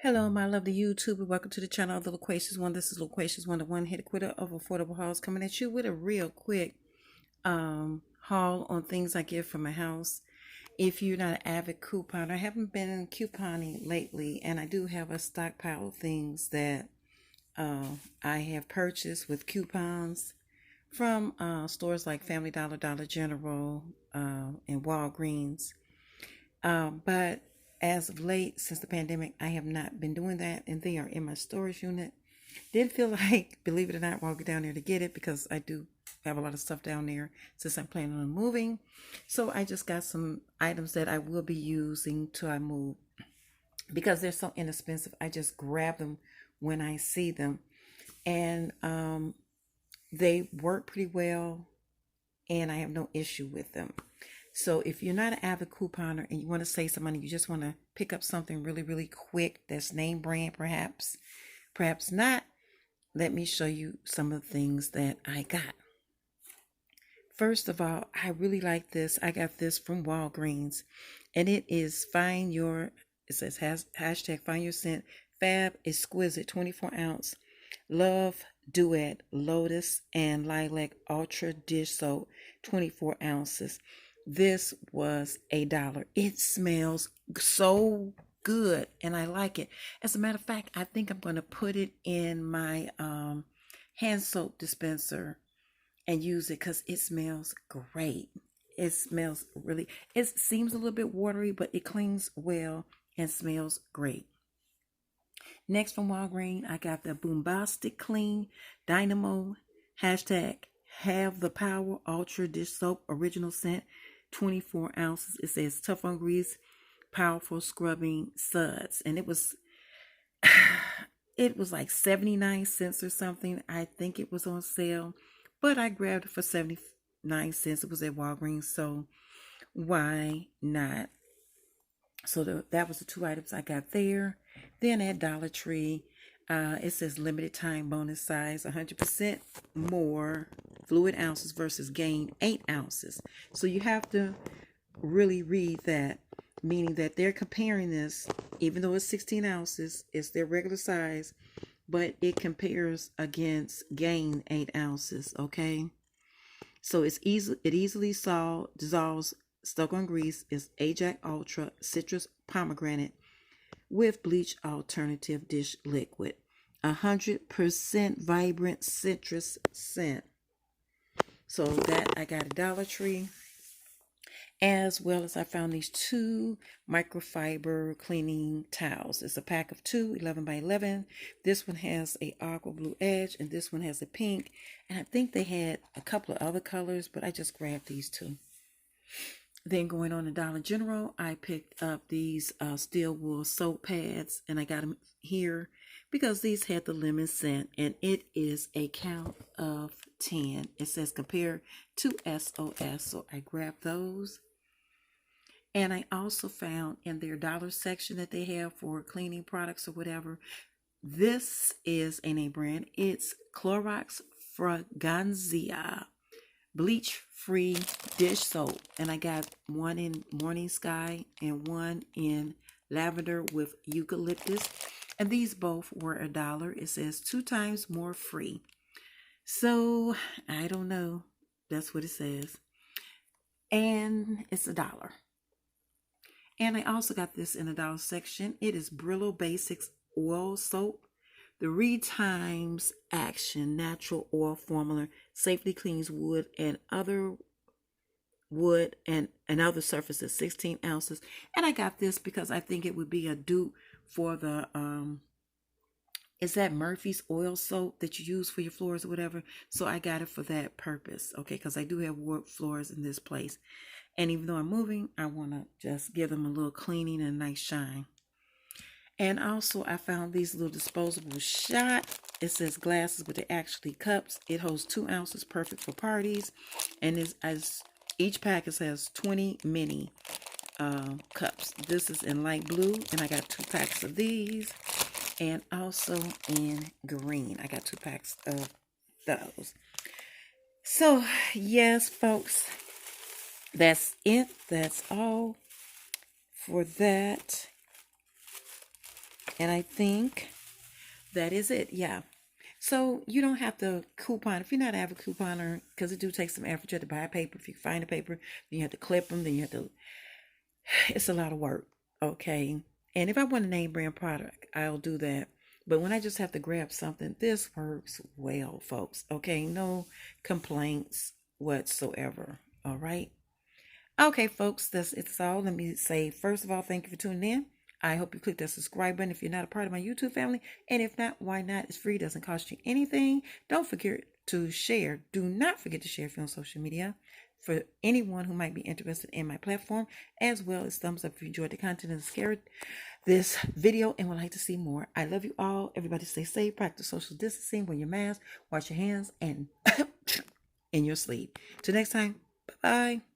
Hello, my lovely YouTube, and welcome to the channel of the Loquacious One. This is Loquacious One, the one-hit quitter of affordable hauls, coming at you with a real quick haul on things I get from my house. If you're not an avid couponer, I haven't been couponing lately, and I do have a stockpile of things that I have purchased with coupons from stores like Family Dollar, Dollar General, and Walgreens. But as of late, since the pandemic, I have not been doing that, and they are in my storage unit. Didn't feel like, believe it or not, walking down there to get it because I do have a lot of stuff down there since I'm planning on moving. So I just got some items that I will be using till I move because they're so inexpensive. I just grab them when I see them, and they work pretty well, and I have no issue with them. So if you're not an avid couponer and you want to save some money, you just want to pick up something really, really quick that's name brand, perhaps not, let me show you some of the things that I got. First of all, I really like this. I got this from Walgreens, and it is it says hashtag find your scent, Fab Exquisite 24 ounce Love Duet Lotus and Lilac Ultra Dish Soap 24 ounces. This was $1. It smells so good and I like it. As a matter of fact, I think I'm going to put it in my hand soap dispenser and use it because it smells great. It smells really, it seems a little bit watery, but it cleans well and smells great. Next from Walgreens, I got the Boombastic Clean Dynamo hashtag Have the Power Ultra Dish Soap Original Scent 24 ounces. It says tough on grease, powerful scrubbing suds, and it was like 79 cents or something. I think it was on sale, but I grabbed it for 79 cents. It was at Walgreens, so why not? So that was the two items I got there. Then at Dollar Tree, it says limited time bonus size, 100% more fluid ounces versus gain 8 ounces. So you have to really read that, meaning that they're comparing this, even though it's 16 ounces, it's their regular size, but it compares against gain 8 ounces, okay? So it easily dissolves stuck on grease. Is Ajax Ultra Citrus Pomegranate with bleach alternative dish liquid. 100% vibrant citrus scent. So that I got at Dollar Tree. As well as I found these two microfiber cleaning towels. It's a pack of two, 11 by 11. This one has a aqua blue edge and this one has a pink. And I think they had a couple of other colors, but I just grabbed these two. Then going on to Dollar General, I picked up these steel wool soap pads, and I got them here because these had the lemon scent, and it is a count of 10. It says compare to SOS, so I grabbed those. And I also found in their dollar section that they have for cleaning products or whatever, this is a name brand. It's Clorox Fragancia bleach free dish soap, and I got one in morning sky and one in lavender with eucalyptus, and these both were $1. It says 2 times more free, so I don't know, that's what it says, and it's $1. And I also got this in the dollar section. It is Brillo Basics oil soap. The Retimes Action Natural Oil Formula safely cleans wood and other surfaces, 16 ounces. And I got this because I think it would be a dupe for the is that Murphy's oil soap that you use for your floors or whatever. So I got it for that purpose, okay, because I do have wood floors in this place. And even though I'm moving, I want to just give them a little cleaning and a nice shine. And also I found these little disposable shot. It says glasses, but they're actually cups. It holds 2 ounces, perfect for parties. And as each package has 20 mini cups. This is in light blue, and I got 2 packs of these. And also in green, I got 2 packs of those. So yes, folks, that's it. That's all for that. And I think that is it. Yeah. So you don't have to coupon if you're not an avid couponer, because it do take some effort. You have to buy paper. If you find a paper, then you have to clip them. Then you have to. It's a lot of work. Okay. And if I want a name brand product, I'll do that. But when I just have to grab something, this works well, folks. Okay. No complaints whatsoever. All right. Okay, folks, it's all. Let me say, first of all, thank you for tuning in. I hope you click that subscribe button if you're not a part of my YouTube family. And if not, why not? It's free, doesn't cost you anything. Don't forget to share. Do not forget to share if you're on social media for anyone who might be interested in my platform, as well as thumbs up if you enjoyed the content and scared this video and would like to see more. I love you all. Everybody stay safe, practice social distancing, wear your mask, wash your hands, and in your sleep. Till next time, bye-bye.